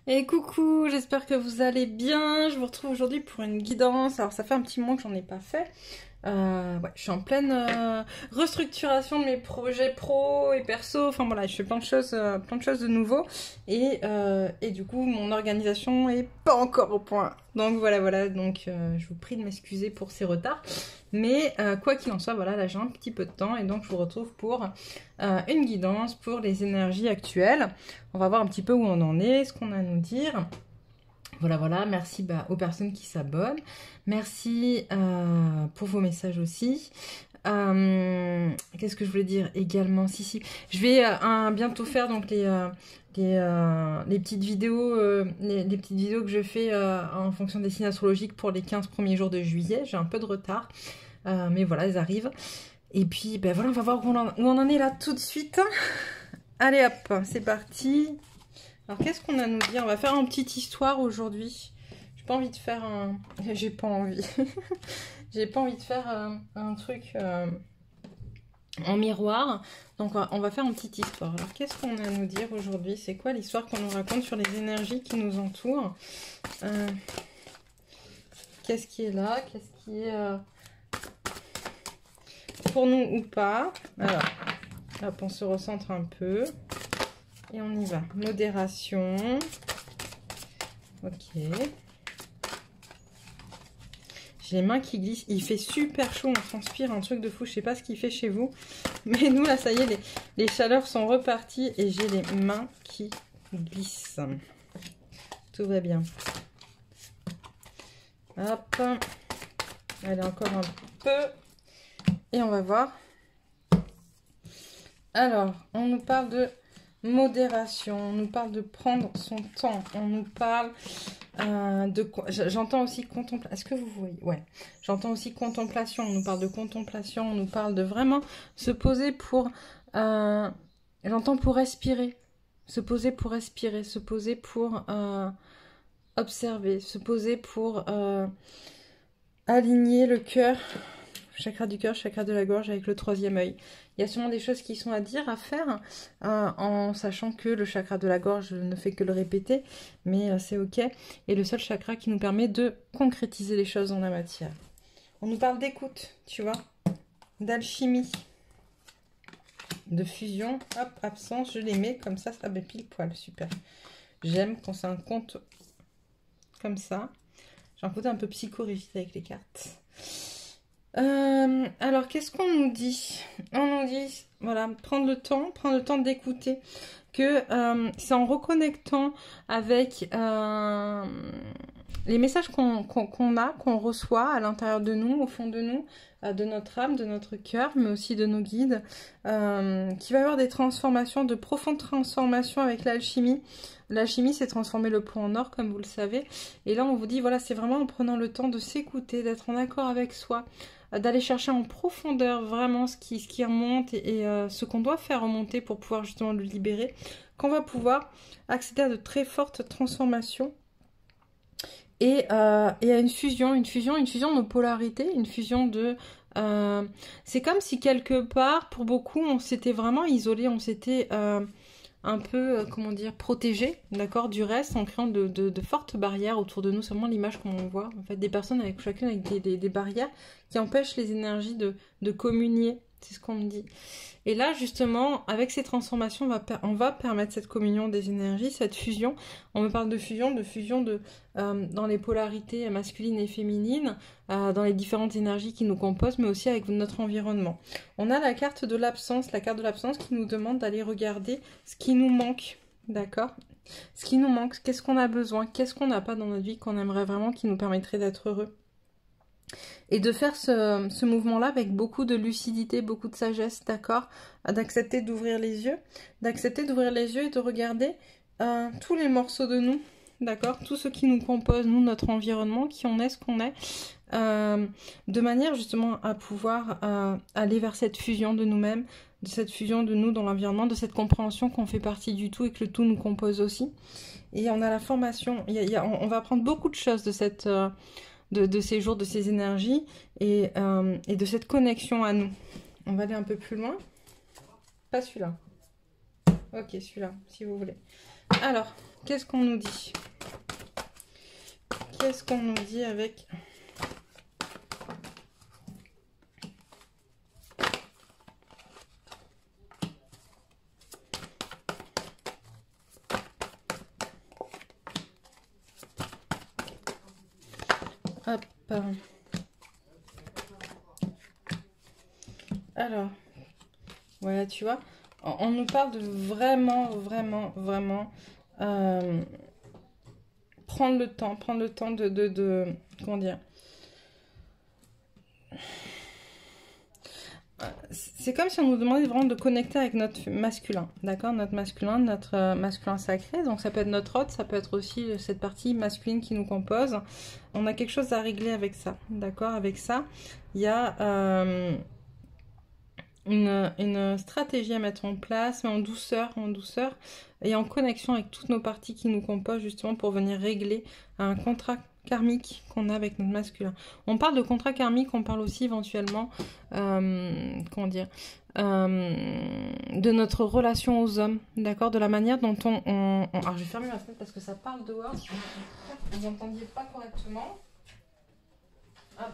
Et coucou, j'espère que vous allez bien. Je vous retrouve aujourd'hui pour une guidance. Alors ça fait un petit moment que j'en ai pas fait. Ouais, je suis en pleine restructuration de mes projets pro et perso. Enfin voilà, je fais plein de choses de nouveau. Et du coup, mon organisation est pas encore au point. Donc voilà. Donc je vous prie de m'excuser pour ces retards. Mais quoi qu'il en soit, voilà, là j'ai un petit peu de temps et donc je vous retrouve pour une guidance pour les énergies actuelles. On va voir un petit peu où on en est, ce qu'on a à nous dire. Voilà, merci aux personnes qui s'abonnent. Merci pour vos messages aussi. Qu'est-ce que je voulais dire également? Si, je vais bientôt faire donc les petites vidéos, les petites vidéos que je fais en fonction des signes astrologiques pour les 15 premiers jours de juillet. J'ai un peu de retard, mais voilà, elles arrivent. Et puis, ben voilà, on va voir où on en est là tout de suite. Allez hop, c'est parti. Alors, qu'est-ce qu'on a à nous dire? On va faire une petite histoire aujourd'hui. J'ai pas envie de faire un... J'ai pas envie. J'ai pas envie de faire un truc en miroir. Donc, on va faire une petite histoire. Alors, qu'est-ce qu'on a à nous dire aujourd'hui? C'est quoi l'histoire qu'on nous raconte sur les énergies qui nous entourent? Qu'est-ce qui est là? Qu'est-ce qui est pour nous ou pas? Alors, hop, on se recentre un peu. Et on y va. Modération. Ok. J'ai les mains qui glissent. Il fait super chaud. On transpire un truc de fou. Je sais pas ce qu'il fait chez vous. Mais nous, là, ça y est, les chaleurs sont reparties. Et j'ai les mains qui glissent. Tout va bien. Hop. Allez, encore un peu. Et on va voir. Alors, on nous parle de modération, on nous parle de prendre son temps, on nous parle de... J'entends aussi contemplation. Est-ce que vous voyez? Ouais. J'entends aussi contemplation, on nous parle de contemplation, on nous parle de vraiment se poser pour... J'entends pour respirer. Se poser pour respirer, se poser pour observer, se poser pour aligner le cœur, chakra du cœur, chakra de la gorge avec le troisième œil. Il y a sûrement des choses qui sont à dire, à faire, en sachant que le chakra de la gorge ne fait que le répéter, mais c'est ok. Et le seul chakra qui nous permet de concrétiser les choses dans la matière. On nous parle d'écoute, tu vois, d'alchimie, de fusion. Hop, absence, je les mets comme ça met pile poil, super. J'aime quand c'est un compte comme ça. J'ai un côté un peu psychorigide avec les cartes. Alors, qu'est-ce qu'on nous dit? On nous dit, voilà, prendre le temps d'écouter, que c'est en reconnectant avec les messages qu'on reçoit à l'intérieur de nous, au fond de nous, de notre âme, de notre cœur, mais aussi de nos guides, qu'il va y avoir des transformations, de profondes transformations avec l'alchimie. L'alchimie, c'est transformer le plomb en or, comme vous le savez. Et là, on vous dit, voilà, c'est vraiment en prenant le temps de s'écouter, d'être en accord avec soi, d'aller chercher en profondeur vraiment ce qui remonte et ce qu'on doit faire remonter pour pouvoir justement le libérer, qu'on va pouvoir accéder à de très fortes transformations et à une fusion de nos polarités, une fusion de... c'est comme si quelque part, pour beaucoup, on s'était vraiment isolé, on s'était... un peu, comment dire, protégé, d'accord, du reste, en créant de fortes barrières autour de nous. C'est vraiment l'image qu'on voit, en fait, des personnes avec chacune avec des barrières qui empêchent les énergies de communier, c'est ce qu'on me dit. Et là, justement, avec ces transformations, on va permettre cette communion des énergies, cette fusion. On me parle de fusion dans les polarités masculines et féminines, dans les différentes énergies qui nous composent, mais aussi avec notre environnement. On a la carte de l'absence, qui nous demande d'aller regarder ce qui nous manque, d'accord? Ce qui nous manque, qu'est-ce qu'on a besoin, qu'est-ce qu'on n'a pas dans notre vie qu'on aimerait vraiment, qui nous permettrait d'être heureux. Et de faire ce mouvement-là avec beaucoup de lucidité, beaucoup de sagesse, d'accord? D'accepter d'ouvrir les yeux, et de regarder tous les morceaux de nous, d'accord? Tout ce qui nous compose, nous, notre environnement, qui on est, ce qu'on est, de manière justement à pouvoir aller vers cette fusion de nous-mêmes, de cette fusion de nous dans l'environnement, de cette compréhension qu'on fait partie du tout et que le tout nous compose aussi. Et on a la formation, on va apprendre beaucoup de choses de cette... de ces jours, de ces énergies et de cette connexion à nous. On va aller un peu plus loin. Pas celui-là. Ok, celui-là, si vous voulez. Alors, qu'est-ce qu'on nous dit? Qu'est-ce qu'on nous dit avec... Hop. Alors, voilà, tu vois, on nous parle de vraiment prendre le temps de comment dire, c'est comme si on nous demandait vraiment de connecter avec notre masculin, d'accord, notre masculin sacré. Donc ça peut être notre hôte, ça peut être aussi cette partie masculine qui nous compose. On a quelque chose à régler avec ça, d'accord. Avec ça, il y a une stratégie à mettre en place, mais en douceur et en connexion avec toutes nos parties qui nous composent, justement pour venir régler un contrat karmique qu'on a avec notre masculin. On parle de contrat karmique, on parle aussi éventuellement comment dire, de notre relation aux hommes, d'accord, de la manière dont alors je vais fermer ma fenêtre parce que ça parle dehors, si vous n'entendiez pas correctement. Hop.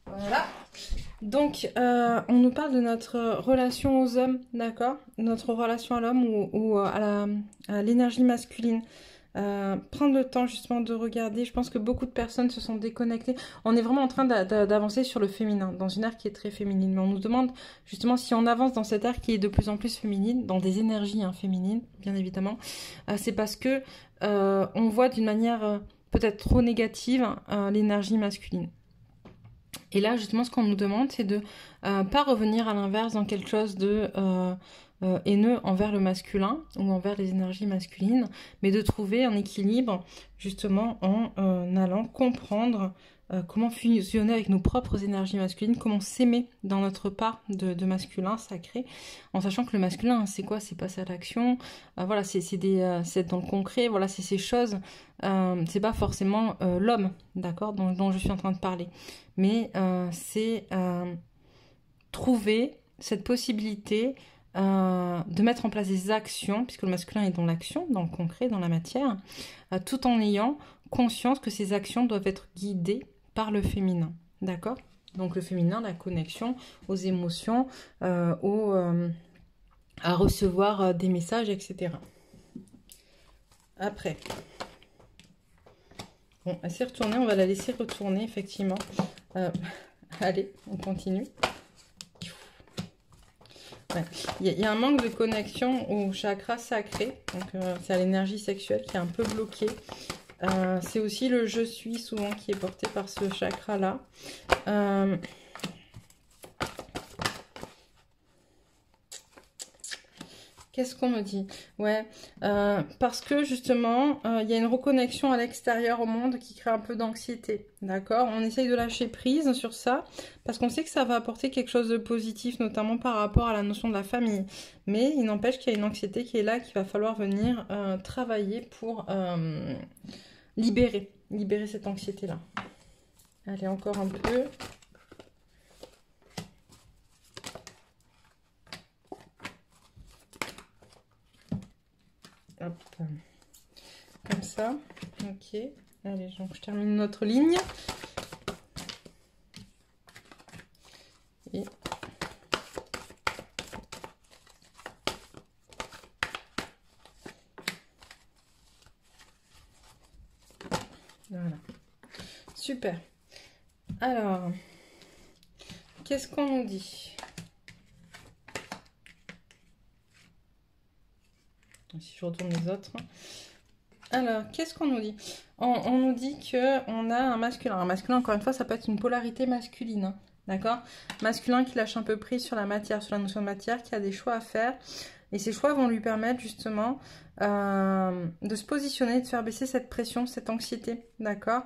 Voilà. Donc, on nous parle de notre relation aux hommes, d'accord? Notre relation à l'homme ou à l'énergie masculine. Prendre le temps justement de regarder. Je pense que beaucoup de personnes se sont déconnectées. On est vraiment en train d'avancer sur le féminin, dans une ère qui est très féminine. Mais on nous demande justement si on avance dans cette ère qui est de plus en plus féminine, dans des énergies féminines, bien évidemment. C'est parce que on voit d'une manière peut-être trop négative l'énergie masculine. Et là, justement, ce qu'on nous demande, c'est de pas revenir à l'inverse dans quelque chose de haineux envers le masculin ou envers les énergies masculines, mais de trouver un équilibre, justement, en allant comprendre comment fusionner avec nos propres énergies masculines, comment s'aimer dans notre part de masculin sacré, en sachant que le masculin, c'est quoi? C'est passer à l'action, voilà, c'est dans le concret, voilà, c'est ces choses, c'est pas forcément l'homme, d'accord, dont je suis en train de parler, mais c'est trouver cette possibilité de mettre en place des actions, puisque le masculin est dans l'action, dans le concret, dans la matière, tout en ayant conscience que ces actions doivent être guidées par le féminin, d'accord? Donc le féminin, la connexion aux émotions, à recevoir des messages, etc. Après, bon, elle s'est retournée, on va la laisser retourner, effectivement. Allez, on continue. Ouais. Il y a un manque de connexion au chakra sacré, donc c'est à l'énergie sexuelle qui est un peu bloquée. C'est aussi le je suis souvent qui est porté par ce chakra là. Qu'est-ce qu'on me dit? Ouais, parce que justement, il y a une reconnexion à l'extérieur au monde qui crée un peu d'anxiété, d'accord? On essaye de lâcher prise sur ça, parce qu'on sait que ça va apporter quelque chose de positif, notamment par rapport à la notion de la famille. Mais il n'empêche qu'il y a une anxiété qui est là, qu'il va falloir venir travailler pour libérer cette anxiété-là. Allez, encore un peu. Hop. Comme ça. Ok. Allez, donc je termine notre ligne. Et voilà. Super. Alors, qu'est-ce qu'on nous dit? Si je retourne les autres. Alors, qu'est-ce qu'on nous dit? On nous dit qu'on a un masculin. Un masculin, encore une fois, ça peut être une polarité masculine. Hein, d'accord? Masculin qui lâche un peu prise sur la matière, sur la notion de matière, qui a des choix à faire. Et ces choix vont lui permettre justement de se positionner, de faire baisser cette pression, cette anxiété. D'accord?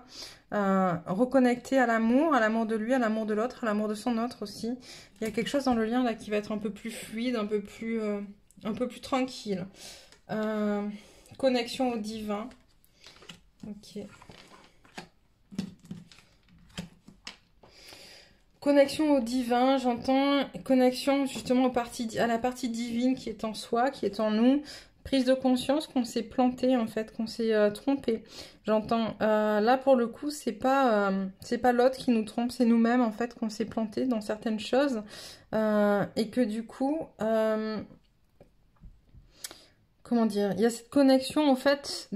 Reconnecter à l'amour de lui, à l'amour de l'autre, à l'amour de son autre aussi. Il y a quelque chose dans le lien là qui va être un peu plus fluide, un peu plus tranquille. Connexion au divin. Ok. connexion au divin, j'entends connexion justement à la partie divine qui est en soi, qui est en nous. Prise de conscience qu'on s'est planté en fait, qu'on s'est trompé. J'entends, là pour le coup, c'est pas l'autre qui nous trompe, c'est nous-mêmes en fait qu'on s'est planté dans certaines choses. Et que du coup, comment dire, il y a cette connexion en fait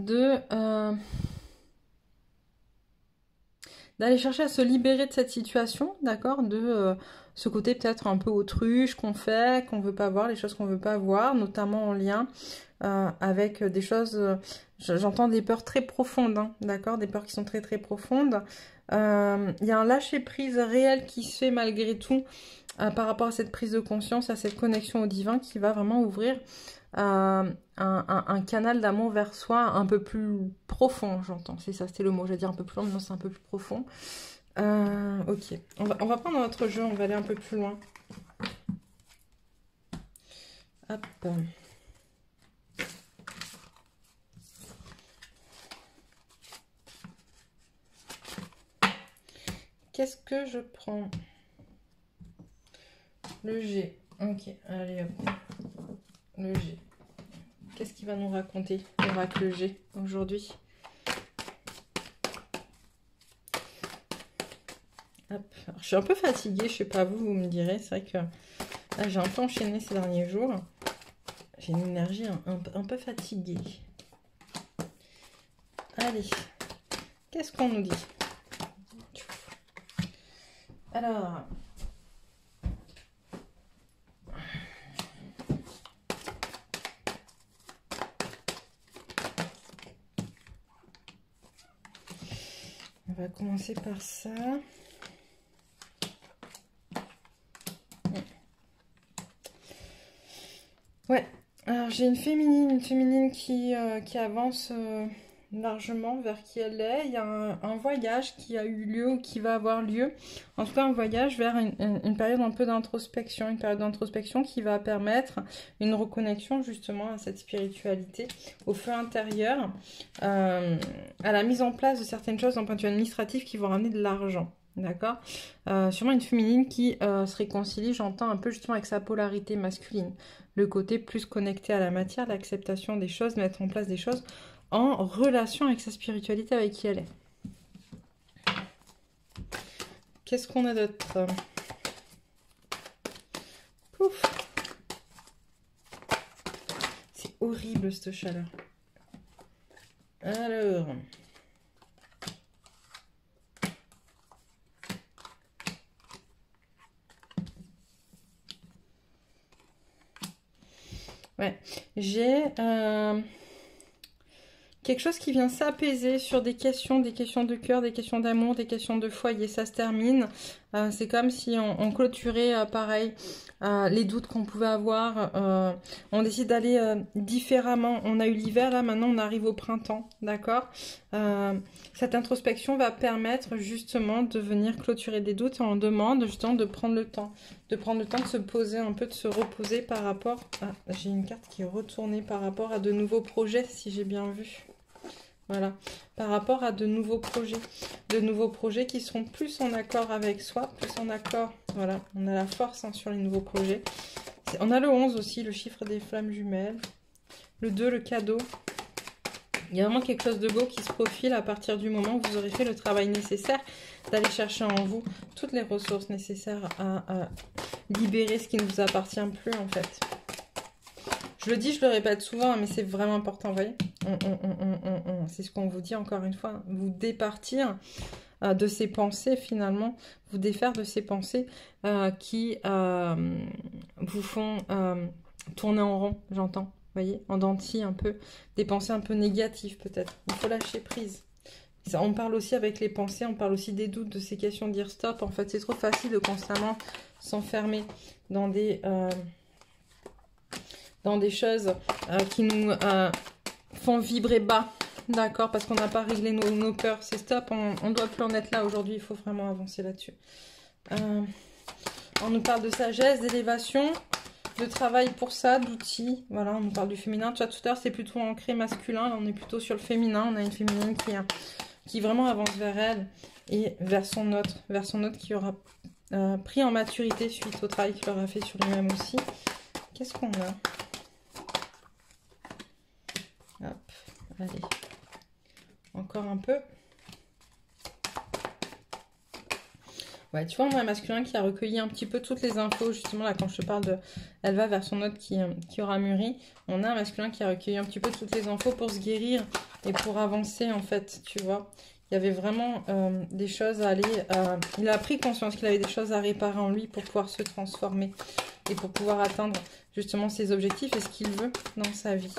d'aller chercher à se libérer de cette situation, d'accord, de ce côté peut-être un peu autruche qu'on fait, qu'on veut pas voir, les choses qu'on veut pas voir, notamment en lien avec des choses, j'entends des peurs très profondes, hein, d'accord, des peurs qui sont très très profondes. Il y a un lâcher-prise réel qui se fait malgré tout par rapport à cette prise de conscience, à cette connexion au divin qui va vraiment ouvrir un canal d'amour vers soi un peu plus profond, j'entends. C'est ça, c'était le mot. J'allais dire un peu plus long, mais non, c'est un peu plus profond. Ok, on va prendre notre jeu, on va aller un peu plus loin. Hop. Qu'est-ce que je prends? Le G. Ok, allez hop. Le G. Qu'est-ce qu'il va nous raconter, l'oracle G, aujourd'hui? Hop. Alors, je suis un peu fatiguée, je sais pas vous, vous me direz. C'est vrai que là, j'ai un peu enchaîné ces derniers jours. J'ai une énergie un peu fatiguée. Allez, qu'est-ce qu'on nous dit? Alors... on va commencer par ça. Ouais, alors j'ai une féminine qui avance largement vers qui elle est. Il y a un voyage qui a eu lieu ou qui va avoir lieu. En tout cas, un voyage vers une période un peu d'introspection, une période d'introspection qui va permettre une reconnexion justement à cette spiritualité, au feu intérieur, à la mise en place de certaines choses d'un point de vue administratif qui vont ramener de l'argent. D'accord, sûrement une féminine qui se réconcilie, j'entends un peu justement avec sa polarité masculine. Le côté plus connecté à la matière, l'acceptation des choses, mettre en place des choses en relation avec sa spiritualité, avec qui elle est. Qu'est-ce qu'on a d'autre? Pouf! C'est horrible cette chaleur. Alors... ouais, j'ai quelque chose qui vient s'apaiser sur des questions de cœur, des questions d'amour, des questions de foyer. Ça se termine. C'est comme si on clôturait, pareil, les doutes qu'on pouvait avoir. On décide d'aller différemment. On a eu l'hiver, là, maintenant on arrive au printemps, d'accord? Cette introspection va permettre justement de venir clôturer des doutes et on demande justement de prendre le temps. De prendre le temps de se poser un peu, de se reposer par rapport... Ah, j'ai une carte qui est retournée par rapport à de nouveaux projets, si j'ai bien vu. Voilà, par rapport à de nouveaux projets qui seront plus en accord avec soi, plus en accord, voilà, on a la force hein, sur les nouveaux projets. On a le 11 aussi, le chiffre des flammes jumelles, le 2, le cadeau. Il y a vraiment quelque chose de beau qui se profile à partir du moment où vous aurez fait le travail nécessaire d'aller chercher en vous toutes les ressources nécessaires à libérer ce qui ne vous appartient plus en fait. Je le dis, je le répète souvent, mais c'est vraiment important, vous voyez. C'est ce qu'on vous dit encore une fois, vous départir de ces pensées finalement, vous défaire de ces pensées qui vous font tourner en rond, j'entends, vous voyez, en dentille un peu, des pensées un peu négatives peut-être. Il faut lâcher prise. Ça, on parle aussi avec les pensées, on parle aussi des doutes, de ces questions de dire stop. En fait, c'est trop facile de constamment s'enfermer dans des choses qui nous font vibrer bas, d'accord, parce qu'on n'a pas réglé nos peurs. C'est stop, on ne doit plus en être là aujourd'hui, il faut vraiment avancer là-dessus. On nous parle de sagesse, d'élévation, de travail pour ça, d'outils. Voilà, on nous parle du féminin. Tu vois, tout à l'heure, c'est plutôt ancré masculin, là on est plutôt sur le féminin. On a une féminine qui vraiment avance vers elle et vers son autre qui aura pris en maturité suite au travail qu'il aura fait sur lui-même aussi. Qu'est-ce qu'on a? Hop, allez. Encore un peu. Ouais, tu vois, on a un masculin qui a recueilli un petit peu toutes les infos, justement, là, quand je te parle de... Elle va vers son autre qui aura mûri. On a un masculin qui a recueilli un petit peu toutes les infos pour se guérir et pour avancer, en fait, tu vois. Il y avait vraiment des choses à aller... il a pris conscience qu'il avait des choses à réparer en lui pour pouvoir se transformer et pour pouvoir atteindre, justement, ses objectifs et ce qu'il veut dans sa vie.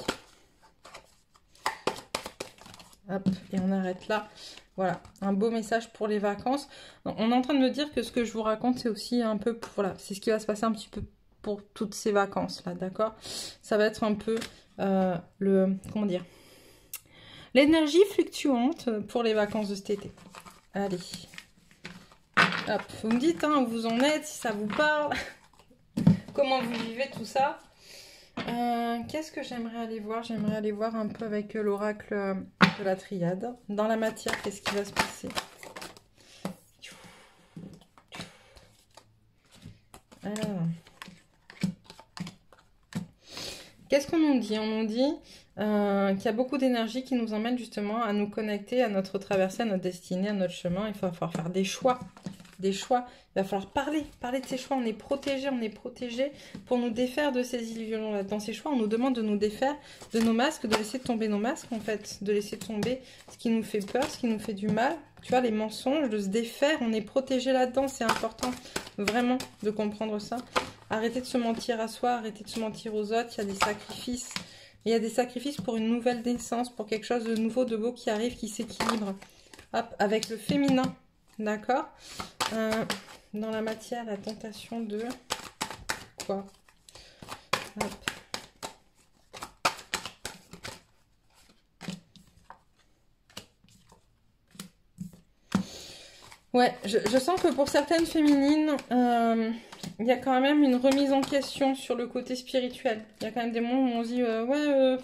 Hop, et on arrête là. Voilà, un beau message pour les vacances. On est en train de me dire que ce que je vous raconte, c'est aussi un peu... Voilà, c'est ce qui va se passer un petit peu pour toutes ces vacances-là, d'accord? Ça va être un peu comment dire? L'énergie fluctuante pour les vacances de cet été. Allez. Hop, vous me dites hein, où vous en êtes, si ça vous parle. Comment vous vivez tout ça. Qu'est-ce que j'aimerais aller voir? J'aimerais aller voir un peu avec l'oracle de la triade. Dans la matière, qu'est-ce qui va se passer? Alors. Qu'est-ce qu'on nous dit? On nous dit qu'il y a beaucoup d'énergie qui nous emmène justement à nous connecter à notre traversée, à notre destinée, à notre chemin. Il va falloir faire des choix. Des choix. Il va falloir parler de ces choix. On est protégé pour nous défaire de ces illusions-là. Dans ces choix, on nous demande de nous défaire de nos masques, de laisser tomber nos masques en fait, de laisser tomber ce qui nous fait peur, ce qui nous fait du mal. Tu vois, les mensonges, de se défaire, on est protégé là-dedans. C'est important vraiment de comprendre ça. Arrêtez de se mentir à soi, arrêtez de se mentir aux autres. Il y a des sacrifices. Il y a des sacrifices pour une nouvelle naissance, pour quelque chose de nouveau, de beau qui arrive, qui s'équilibre. Hop, avec le féminin, d'accord? Dans la matière, la tentation de... Quoi? Hop. Ouais, je sens que pour certaines féminines, il y a quand même une remise en question sur le côté spirituel. Il y a quand même des moments où on se dit, ouais,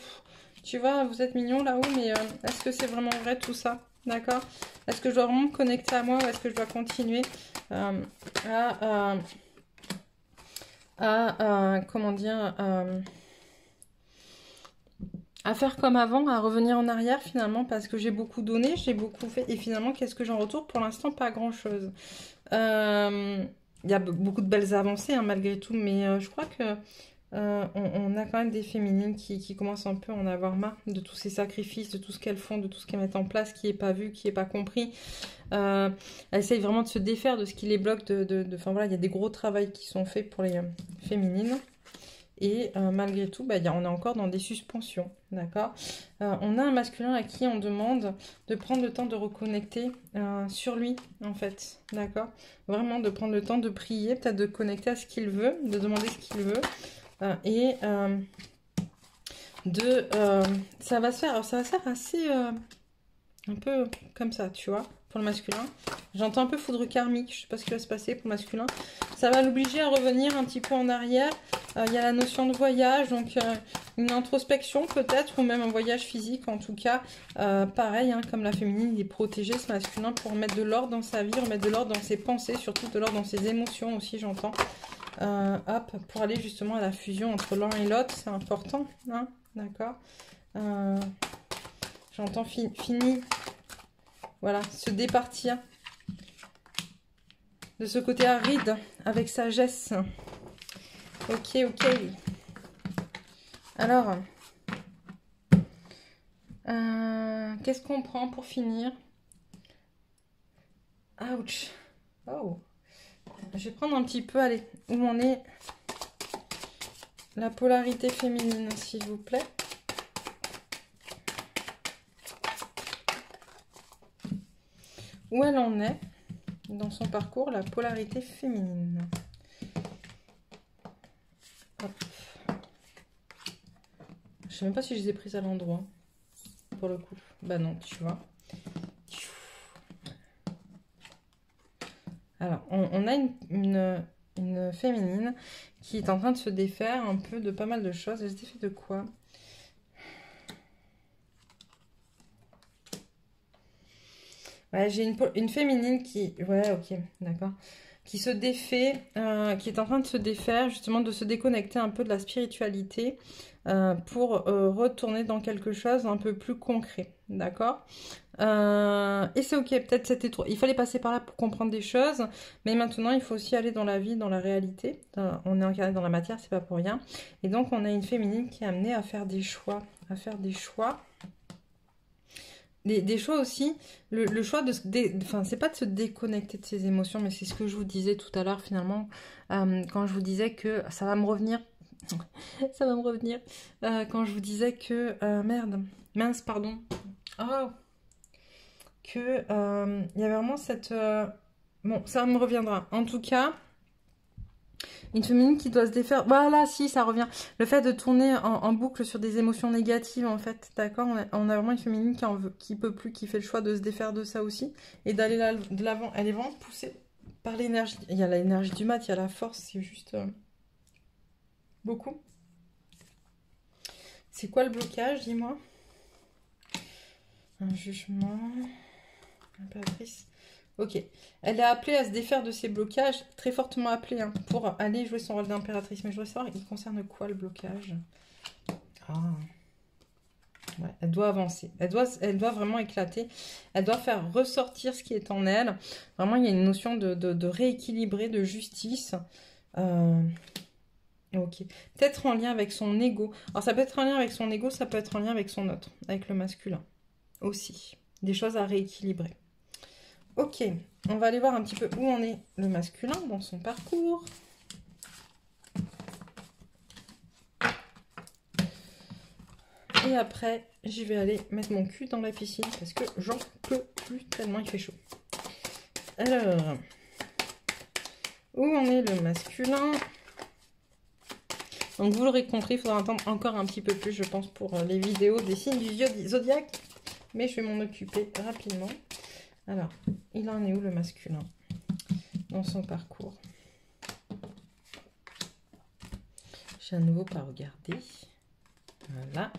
tu vois, vous êtes mignons là-haut, mais est-ce que c'est vraiment vrai tout ça? D'accord? Est-ce que je dois vraiment me connecter à moi ou est-ce que je dois continuer comment dire, à faire comme avant, à revenir en arrière finalement parce que j'ai beaucoup donné, j'ai beaucoup fait et finalement qu'est-ce que j'en retourne? Pour l'instant pas grand-chose. Il y a beaucoup de belles avancées hein, malgré tout, mais je crois que on a quand même des féminines qui commencent un peu à en avoir marre de tous ces sacrifices, de tout ce qu'elles font, de tout ce qu'elles mettent en place, qui n'est pas vu, qui n'est pas compris. Elles essayent vraiment de se défaire de ce qui les bloque. Enfin voilà, il y a des gros travaux qui sont faits pour les féminines. Et malgré tout, on est encore dans des suspensions, d'accord? On a un masculin à qui on demande de prendre le temps de reconnecter sur lui, en fait, d'accord? Vraiment de prendre le temps de prier, peut-être de connecter à ce qu'il veut, de demander ce qu'il veut. Ça va se faire, alors ça va se faire assez, un peu comme ça, tu vois, pour le masculin. J'entends un peu foudre karmique, je sais pas ce qui va se passer pour le masculin. Ça va l'obliger à revenir un petit peu en arrière. Il y a la notion de voyage, donc une introspection peut-être, ou même un voyage physique en tout cas. Pareil, hein, comme la féminine, il est protégé, ce masculin, pour remettre de l'ordre dans sa vie, remettre de l'ordre dans ses pensées, surtout de l'ordre dans ses émotions aussi, j'entends. Hop, pour aller justement à la fusion entre l'un et l'autre, c'est important, hein, d'accord. J'entends fini, voilà, se départir de ce côté aride avec sagesse. Ok. Alors, qu'est-ce qu'on prend pour finir? Ouch. Oh. Je vais prendre un petit peu, allez, où on est la polarité féminine, s'il vous plaît. Où elle en est dans son parcours, la polarité féminine. Hop. Je sais même pas si je les ai prises à l'endroit, pour le coup. Bah non, tu vois. Alors, on a une féminine qui est en train de se défaire un peu de pas mal de choses. Elle se défait de quoi? Ouais, j'ai une féminine qui... Ouais, ok, d'accord. qui se défait, qui est en train de se défaire, justement de se déconnecter un peu de la spiritualité pour retourner dans quelque chose un peu plus concret, d'accord? Et c'est ok, peut-être c'était trop. Il fallait passer par là pour comprendre des choses, mais maintenant il faut aussi aller dans la vie, dans la réalité. On est incarné dans la matière, c'est pas pour rien. Et donc on a une féminine qui est amenée à faire des choix, à faire des choix. Des choix aussi, le choix de enfin, c'est pas de se déconnecter de ses émotions, mais c'est ce que je vous disais tout à l'heure finalement, quand je vous disais que ça va me revenir, ça va me revenir, quand je vous disais que, mince, pardon, oh, que il y avait vraiment cette, bon, ça me reviendra, en tout cas, une féminine qui doit se défaire. Voilà, si, ça revient. Le fait de tourner en boucle sur des émotions négatives, en fait, d'accord, on a vraiment une féminine qui peut plus, qui fait le choix de se défaire de ça aussi et d'aller de l'avant. Elle est vraiment poussée par l'énergie. Il y a l'énergie du mat, il y a la force, c'est juste beaucoup. C'est quoi le blocage, dis-moi? Un jugement. Impératrice. Ok. Elle est appelée à se défaire de ses blocages, très fortement appelée, hein, pour aller jouer son rôle d'impératrice. Mais je voudrais savoir, il concerne quoi le blocage? Ah. Ouais, elle doit avancer. Elle doit vraiment éclater. Elle doit faire ressortir ce qui est en elle. Vraiment, il y a une notion de rééquilibrer, de justice. Ok. Peut-être en lien avec son ego. Alors, ça peut être en lien avec son ego, ça peut être en lien avec son autre, avec le masculin aussi. Des choses à rééquilibrer. Ok, on va aller voir un petit peu où en est le masculin dans son parcours. Et après, j'y vais aller mettre mon cul dans la piscine parce que j'en peux plus tellement il fait chaud. Alors, où en est le masculin? Donc vous l'aurez compris, il faudra attendre encore un petit peu plus, je pense, pour les vidéos des signes du zodiaque. Mais je vais m'en occuper rapidement. Alors, il en est où le masculin dans son parcours? J'ai à nouveau pas regardé. Voilà.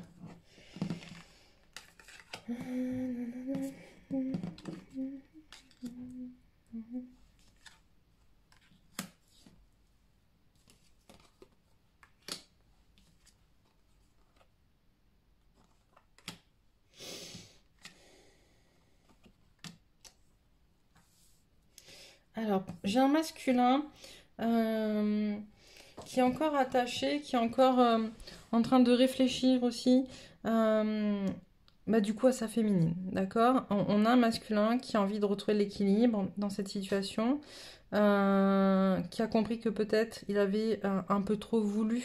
Alors, j'ai un masculin qui est encore attaché, qui est encore en train de réfléchir aussi, du coup à sa féminine, d'accord? On a un masculin qui a envie de retrouver l'équilibre dans cette situation, qui a compris que peut-être il avait un peu trop voulu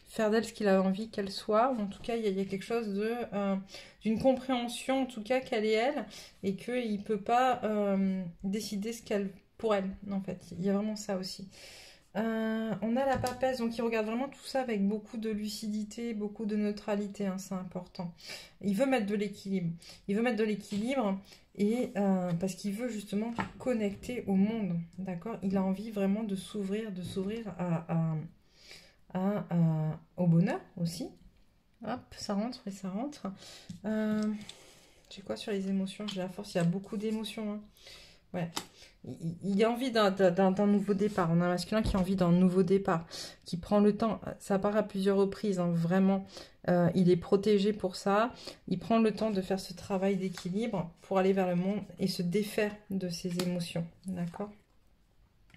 faire d'elle ce qu'il avait envie qu'elle soit. En tout cas, il y a quelque chose d'une compréhension, en tout cas, qu'elle est elle, et qu'il ne peut pas décider ce qu'elle pour elle, en fait. Il y a vraiment ça aussi. On a la papesse, donc il regarde vraiment tout ça avec beaucoup de lucidité, beaucoup de neutralité, hein, c'est important. Il veut mettre de l'équilibre. Il veut mettre de l'équilibre et parce qu'il veut justement connecter au monde, d'accord? Il a envie vraiment de s'ouvrir au bonheur aussi. Hop, ça rentre et ça rentre. J'ai quoi sur les émotions? J'ai la force, il y a beaucoup d'émotions. Hein. Ouais. Il a envie d'un nouveau départ. On a un masculin qui a envie d'un nouveau départ, qui prend le temps. Ça part à plusieurs reprises, hein, vraiment. Il est protégé pour ça. Il prend le temps de faire ce travail d'équilibre pour aller vers le monde et se défaire de ses émotions. D'accord?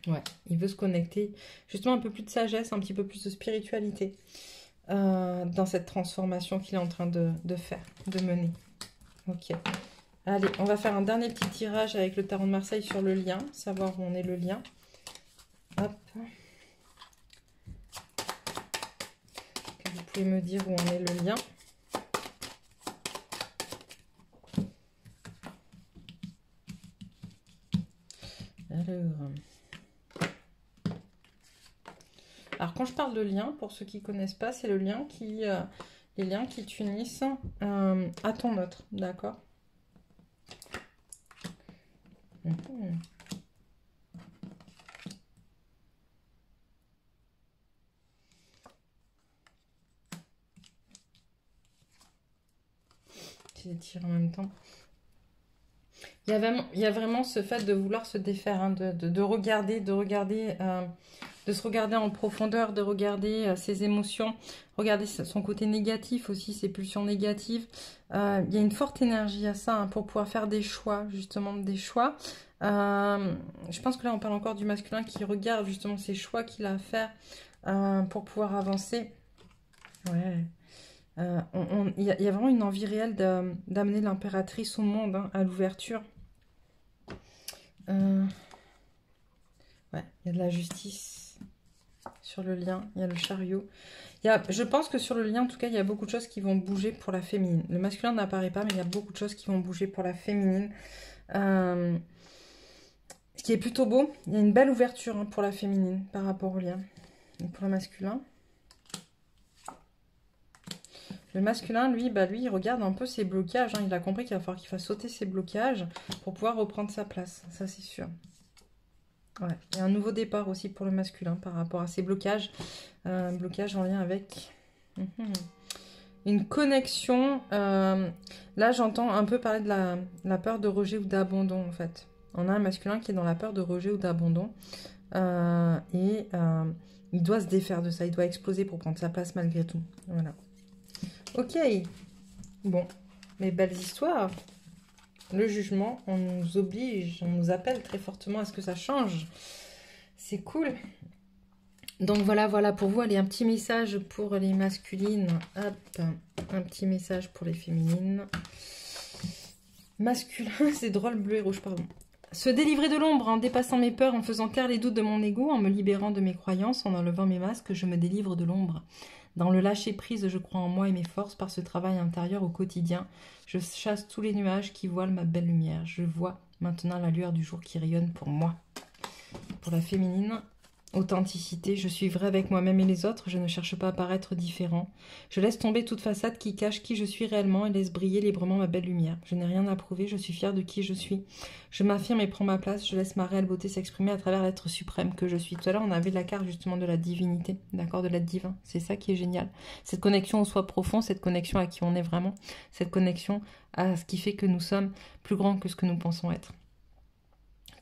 Ouais, il veut se connecter, justement un peu plus de sagesse, un petit peu plus de spiritualité dans cette transformation qu'il est en train de faire, de mener. Ok. Allez, on va faire un dernier petit tirage avec le tarot de Marseille sur le lien, savoir où on est le lien. Hop. Vous pouvez me dire où on est le lien. Alors, quand je parle de lien, pour ceux qui ne connaissent pas, c'est le lien les liens qui t'unissent à ton autre, d'accord? Je les tire en même temps. Il y a vraiment ce fait de vouloir se défaire, hein, de regarder, de se regarder en profondeur, de regarder ses émotions, regarder son côté négatif aussi, ses pulsions négatives. Il y a une forte énergie à ça, hein, pour pouvoir faire des choix, justement, des choix. Je pense que là, on parle encore du masculin qui regarde justement ces choix qu'il a à faire pour pouvoir avancer. Ouais. Il y a vraiment une envie réelle d'amener l'impératrice au monde, hein, à l'ouverture. Ouais, il y a de la justice sur le lien, il y a le chariot. Je pense que sur le lien, en tout cas, il y a beaucoup de choses qui vont bouger pour la féminine. Le masculin n'apparaît pas, mais il y a beaucoup de choses qui vont bouger pour la féminine. Ce qui est plutôt beau, il y a une belle ouverture, hein, pour la féminine par rapport au lien. Et pour le masculin. Le masculin, lui, il regarde un peu ses blocages, hein. Il a compris qu'il va falloir qu'il fasse sauter ses blocages pour pouvoir reprendre sa place. Ça, c'est sûr. Ouais. Il y a un nouveau départ aussi pour le masculin par rapport à ses blocages. Blocage en lien avec une connexion. Là, j'entends un peu parler de la peur de rejet ou d'abandon, en fait. On a un masculin qui est dans la peur de rejet ou d'abandon. Il doit se défaire de ça. Il doit exploser pour prendre sa place malgré tout. Voilà. Ok. Bon. Mais belles histoires. Le jugement, on nous oblige, on nous appelle très fortement à ce que ça change. C'est cool. Donc voilà pour vous. Allez, un petit message pour les masculines. Hop, un petit message pour les féminines. Masculin, c'est drôle, bleu et rouge, pardon. Se délivrer de l'ombre en dépassant mes peurs, en faisant taire les doutes de mon ego, en me libérant de mes croyances, en enlevant mes masques, je me délivre de l'ombre. Dans le lâcher-prise, je crois en moi et mes forces par ce travail intérieur au quotidien. Je chasse tous les nuages qui voilent ma belle lumière. Je vois maintenant la lueur du jour qui rayonne pour moi. Pour la féminine, authenticité. Je suis vraie avec moi-même et les autres. Je ne cherche pas à paraître différent. Je laisse tomber toute façade qui cache qui je suis réellement et laisse briller librement ma belle lumière. Je n'ai rien à prouver. Je suis fière de qui je suis. Je m'affirme et prends ma place. Je laisse ma réelle beauté s'exprimer à travers l'être suprême que je suis. Tout à l'heure, on avait la carte justement de la divinité, d'accord, de l'être divin. C'est ça qui est génial. Cette connexion au soi profond, cette connexion à qui on est vraiment, cette connexion à ce qui fait que nous sommes plus grands que ce que nous pensons être.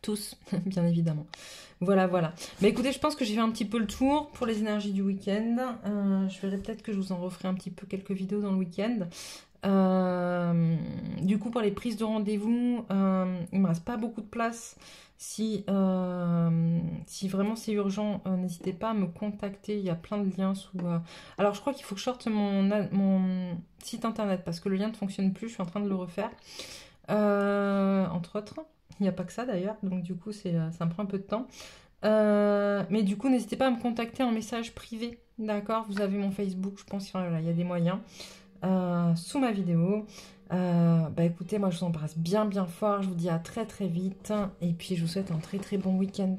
Tous, bien évidemment. Voilà. Mais écoutez, je pense que j'ai fait un petit peu le tour pour les énergies du week-end. Je verrai peut-être que je vous en referai un petit peu quelques vidéos dans le week-end. Du coup, pour les prises de rendez-vous, il me reste pas beaucoup de place. Si vraiment c'est urgent, n'hésitez pas à me contacter. Il y a plein de liens sous... Alors, je crois qu'il faut que je sorte mon site internet parce que le lien ne fonctionne plus. Je suis en train de le refaire. Entre autres. Il n'y a pas que ça d'ailleurs, donc du coup ça me prend un peu de temps. Mais du coup, n'hésitez pas à me contacter en message privé, d'accord? Vous avez mon Facebook, je pense, voilà, il y a des moyens. Sous ma vidéo. Écoutez, moi je vous embrasse bien fort, je vous dis à très vite. Et puis je vous souhaite un très bon week-end.